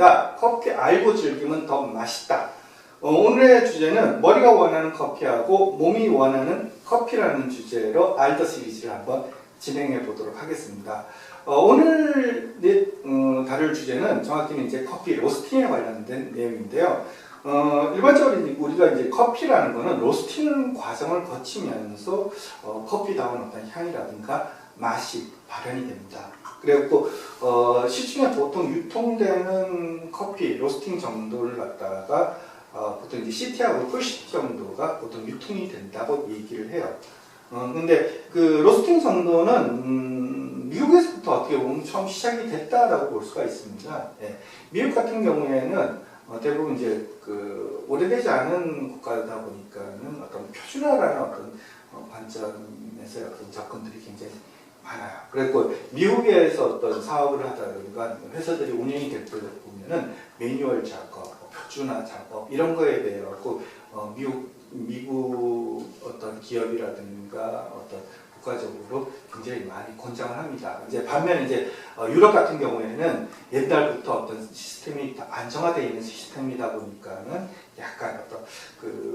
하겠습니다. 커피 알고 즐기면 더 맛있다. 오늘의 주제는 머리가 원하는 커피하고 몸이 원하는 커피라는 주제로 알더 시리즈를 한번 진행해 보도록 하겠습니다. 오늘 다룰 주제는 정확히는 이제 커피 로스팅에 관련된 내용인데요. 일반적으로 우리가 이제 커피라는 거는 로스팅 과정을 거치면서 커피다운 어떤 향이라든가 맛이 발현이 됩니다. 그리고 시중에 보통 유통되는 커피 로스팅 정도를 갖다가 보통 이제 CT하고 풀CT 정도가 보통 유통이 된다고 얘기를 해요. 근데 그 로스팅 정도는 미국에서부터 어떻게 보면 처음 시작이 됐다라고 볼 수가 있습니다. 예. 미국 같은 경우에는 대부분 이제 그 오래되지 않은 국가다 보니까는 어떤 표준화라는 어떤 관점에서의 어떤 접근들이 굉장히 많아요. 그리고 미국에서 어떤 사업을 하다든가 회사들이 운영이 될 때 보면은 매뉴얼 작업, 표준화 작업 이런 거에 대해 갖고 미국 어떤 기업이라든가 어떤 국가적으로 굉장히 많이 권장을 합니다. 이제 반면에 이제 유럽 같은 경우에는 옛날부터 어떤 시스템이 안정화되어 있는 시스템이다 보니까는 약간 어떤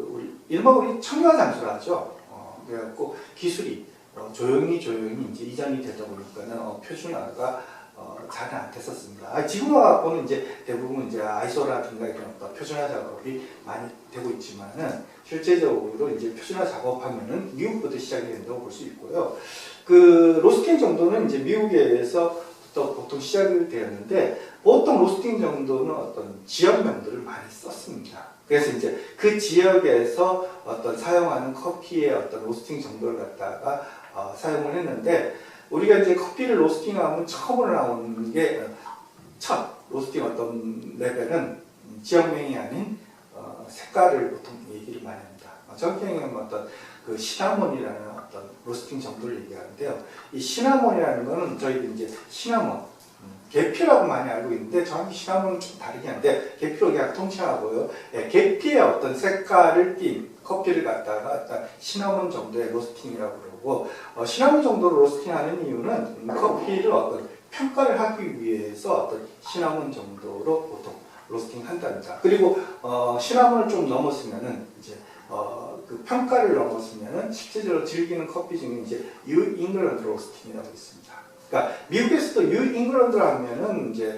우리 일반 청유화 장수라 하죠. 그래갖고 기술이 조용히 이제 이전이 되다 보니까는 표준화가 잘 안 됐었습니다. 지금 와서는 이제 대부분 이제 아이소라든가 이런 표준화 작업이 많이 되고 있지만은 실제적으로 이제 표준화 작업하면은 미국부터 시작이 된다고 볼 수 있고요. 그 로스팅 정도는 이제 미국에서부터 보통 시작이 되었는데 보통 로스팅 정도는 어떤 지역명들을 많이 썼습니다. 그래서 이제 그 지역에서 어떤 사용하는 커피의 어떤 로스팅 정도를 갖다가 사용을 했는데 우리가 이제 커피를 로스팅하면 처음으로 나오는 게 첫 로스팅 어떤 레벨은 지역명이 아닌 색깔을 보통 얘기를 많이 합니다. 정확히는 어떤 그 시나몬이라는 어떤 로스팅 정도를 얘기하는데요. 이 시나몬이라는 거는 저희들 이제 시나몬 계피라고 많이 알고 있는데 정확히 시나몬은 좀 다르긴 한데 계피로 그냥 통칭하고요. 계피의 어떤 색깔을 띤 커피를 갖다가 시나몬 정도의 로스팅이라고 그러고 시나몬 정도로 로스팅하는 이유는 커피를 어떤 평가를 하기 위해서 어떤 시나몬 정도로 보통 로스팅 한답니다. 그리고 시나몬을 좀 넘었으면은 이제 그 평가를 넘었으면은 실제적으로 즐기는 커피 중에 이제 뉴 잉글랜드 로스팅이라고 있습니다. 그러니까 미국에서도 뉴 잉글랜드 하면은 이제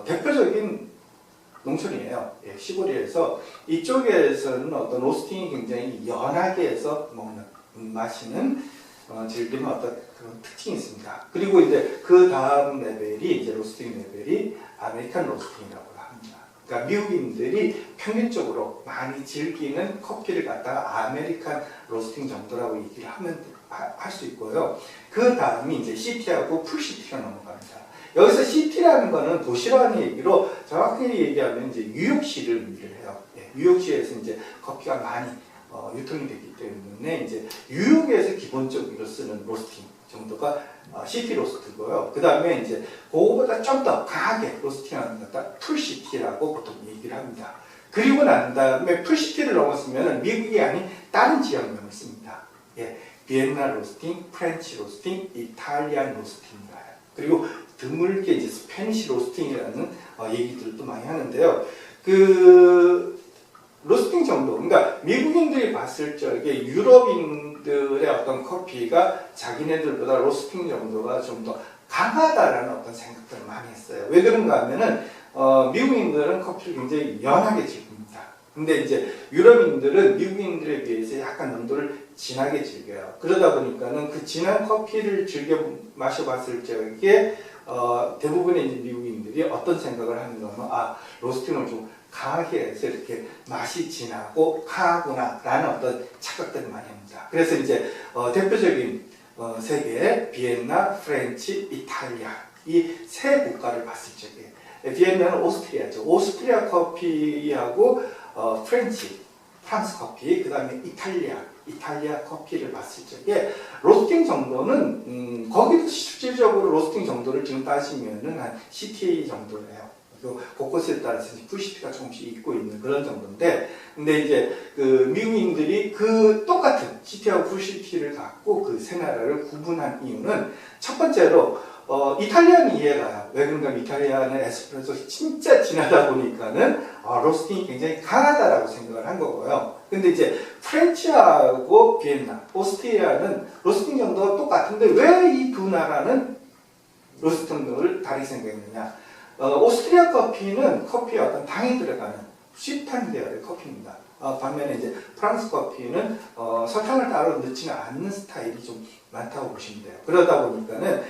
대표적인 농촌이에요. 예, 시골이에서 이쪽에서는 어떤 로스팅이 굉장히 연하게 해서 먹는 마시는 즐기는 어떤 그런 특징이 있습니다. 그리고 이제 그 다음 레벨이 이제 로스팅 레벨이 아메리칸 로스팅이라고 합니다. 그러니까 미국인들이 평균적으로 많이 즐기는 커피를 갖다가 아메리칸 로스팅 정도라고 얘기를 할 수 있고요. 그 다음이 이제 CT하고 풀CT가 넘어갑니다. 여기서 CT라는 거는 도시라는 얘기로 정확히 얘기하면 이제 뉴욕시를 의미를 해요. 예, 뉴욕시에서 이제 커피가 많이 유통이 되기 때문에 이제 뉴욕에서 기본적으로 쓰는 로스팅 정도가 CT 로스트고요. 그 다음에 이제 그거보다 좀 더 강하게 로스팅하는 것다 풀CT라고 보통 얘기를 합니다. 그리고 난 다음에 풀CT를 넘었으면 미국이 아닌 다른 지역명을 씁니다. 예, 비엔나 로스팅, 프렌치 로스팅, 이탈리안 로스팅이라요. 그리고 드물게 이제 스페니시 로스팅이라는 얘기들도 많이 하는데요. 그 로스팅 정도, 그러니까 미국인들이 봤을 적에 유럽인들의 어떤 커피가 자기네들보다 로스팅 정도가 좀 더 강하다라는 어떤 생각들을 많이 했어요. 왜 그런가 하면은 미국인들은 커피를 굉장히 연하게 즐깁니다. 근데 이제 유럽인들은 미국인들에 비해서 약간 농도를 진하게 즐겨요. 그러다 보니까는 그 진한 커피를 즐겨 마셔봤을 적에 대부분의 이제 미국인들이 어떤 생각을 하는가 하면 로스팅을 좀 강하게 해서 이렇게 맛이 진하고 강하구나 라는 어떤 착각들을 많이 합니다. 그래서 이제 대표적인 세계 비엔나, 프렌치, 이탈리아 이 세 국가를 봤을 적에 비엔나는 오스트리아죠. 오스트리아 커피하고 프렌치, 프랑스 커피, 그 다음에 이탈리아 커피를 봤을 적에 로스팅 정도는 거기도 실질적으로 로스팅 정도를 지금 따지면은 한 CTA 정도예요. 곳곳에 따라서 풀CT가 조금씩 있고 있는 그런 정도인데, 근데 이제 그 미국인들이 그 똑같은 CT하고 풀CT를 갖고 그 세 나라를 구분한 이유는 첫 번째로 이탈리아는 이해가요. 왜 그런가 하면 이탈리아는 에스프레소 진짜 진하다 보니까는 로스팅이 굉장히 강하다라고 생각을 한 거고요. 근데 이제 프렌치하고 비엔나, 오스트리아는 로스팅 정도가 똑같은데 왜 이 두 나라는 로스팅을 다르게 생각했느냐? 오스트리아 커피는 커피에 어떤 당이 들어가는 씹탕 계열의 커피입니다. 반면에 이제 프랑스 커피는 설탕을 따로 넣지는 않는 스타일이 좀 많다고 보시면 돼요. 그러다 보니까는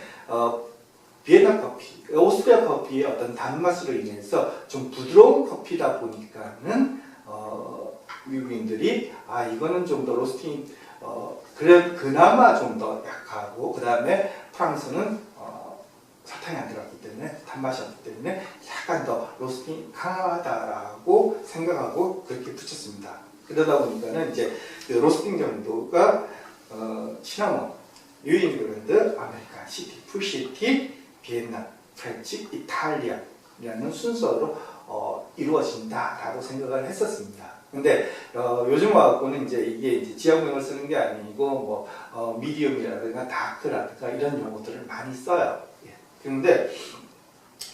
비엔나 커피, 오스트리아 커피의 어떤 단맛으로 인해서 좀 부드러운 커피다 보니까는 미국인들이 이거는 좀 더 로스팅 그래 그나마 좀 더 약하고, 그 다음에 프랑스는 설탕이 안 들어갔기 때문에 단맛이 없기 때문에 약간 더 로스팅이 강하다라고 생각하고 그렇게 붙였습니다. 그러다 보니까는 이제 그 로스팅 정도가 시나몬, 뉴잉글랜드, 아메리칸, 시티, 풀시티, 비엔나, 프렌치, 이탈리아라는 순서로 이루어진다라고 생각을 했었습니다. 근데 요즘 와갖고는 이제 이게 이제 지역명을 쓰는 게 아니고 미디움이라든가 다크라든가 이런 용어들을 많이 써요. 그런데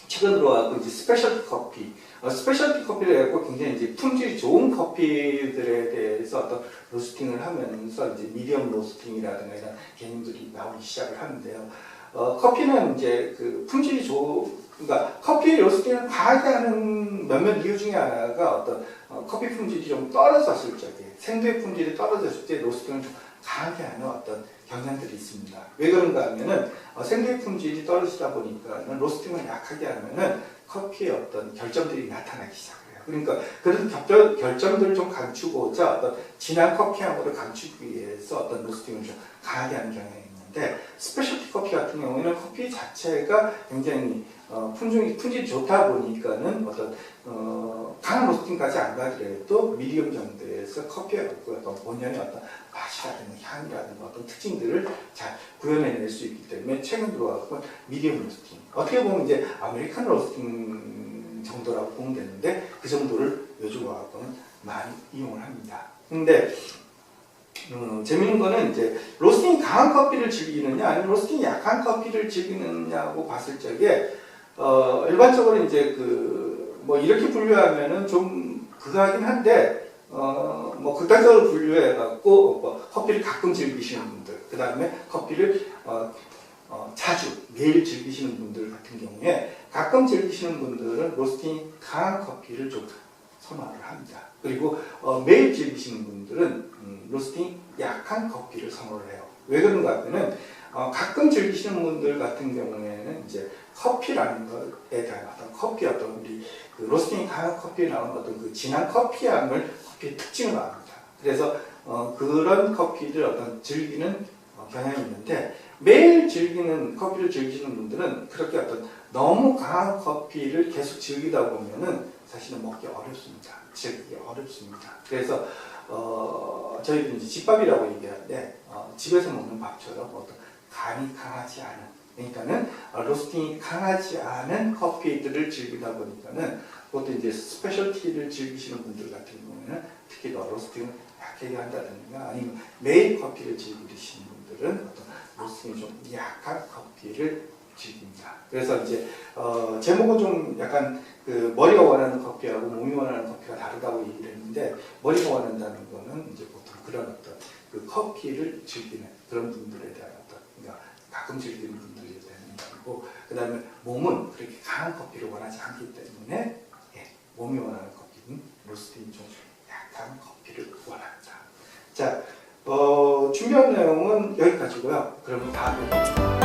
최근 들어와서 이제 스페셜티 커피, 스페셜티 커피를 해갖고 굉장히 이제 품질이 좋은 커피들에 대해서 어떤 로스팅을 하면서 이제 미디엄 로스팅이라든가 이런 개념들이 나오기 시작을 하는데요. 커피는 이제 그 품질이 그러니까 커피 로스팅을 강하게 하는 몇몇 이유 중에 하나가 어떤 커피 품질이 좀 떨어졌을 적에, 생두의 품질이 떨어졌을 때 로스팅을 좀 강하게 하는 어떤 경향들이 있습니다. 왜 그런가 하면은 생두의 품질이 떨어지다 보니까는 로스팅을 약하게 하면은 커피의 어떤 결점들이 나타나기 시작해요. 그러니까 그런 결점들을 좀 감추고자 어떤 진한 커피향으로 감추기 위해서 어떤 로스팅을 좀 강하게 하는 경향이 있는데, 스페셜티 커피 같은 경우에는 커피 자체가 굉장히 품질이 좋다 보니까는 어떤 강한 로스팅까지 안 가더라도 미디엄 정도에서 커피의 어떤 본연의 어떤 맛이라든가 향이라든가 어떤 특징들을 잘 구현해낼 수 있기 때문에 최근 들어와서 미디엄 로스팅, 어떻게 보면 이제 아메리칸 로스팅 정도라고 보면 되는데 그 정도를 요즘 와서는 많이 이용을 합니다. 근데 재밌는 거는 이제 로스팅이 강한 커피를 즐기느냐 아니면 로스팅이 약한 커피를 즐기느냐고 봤을 적에 일반적으로 이제 이렇게 분류하면은 좀 그거하긴 한데 극단적으로 분류해갖고 커피를 가끔 즐기시는 분들, 그 다음에 커피를 자주 매일 즐기시는 분들 같은 경우에 가끔 즐기시는 분들은 로스팅이 강한 커피를 좀 선호를 합니다. 그리고 매일 즐기시는 분들은 로스팅이 약한 커피를 선호를 해요. 왜 그런가 하면은 가끔 즐기시는 분들 같은 경우에는 이제 커피라는 것에 대한 어떤 우리 로스팅이 강한 커피에 나오는 어떤 그 진한 커피 향을 커피의 특징을 말합니다. 그래서 그런 커피를 어떤 즐기는 경향이 있는데, 매일 커피를 즐기시는 분들은 그렇게 어떤 너무 강한 커피를 계속 즐기다 보면은 사실은 먹기 어렵습니다. 즐기기 어렵습니다. 그래서 저희도 이제 집밥이라고 얘기하는데 집에서 먹는 밥처럼 어떤 간이 강하지 않은, 그러니까는 로스팅이 강하지 않은 커피들을 즐기다 보니까는 그것도 이제 스페셜티를 즐기시는 분들 같은 경우에는 특히 더 로스팅을 약하게 한다든가 아니면 매일 커피를 즐기시는 분들은 어떤 로스팅이 좀 약한 커피를 즐깁니다. 그래서 이제 제목은 좀 약간 머리가 원하는 커피하고 몸이 원하는 커피가 다르다고 얘기를 했는데, 머리가 원한다는 거는 이제 보통 그런 어떤 커피를 즐기는 그런 분들에 대한 어떤, 그러니까 가끔 즐기는 분들에 대한 이야기고, 그 다음에 몸은 그렇게 강한 커피를 원하지 않기 때문에 몸이 원하는 커피는 로스팅이 좀 약한 커피를 원합니다. 자, 준비한 내용은 여기까지고요. 그러면 다음에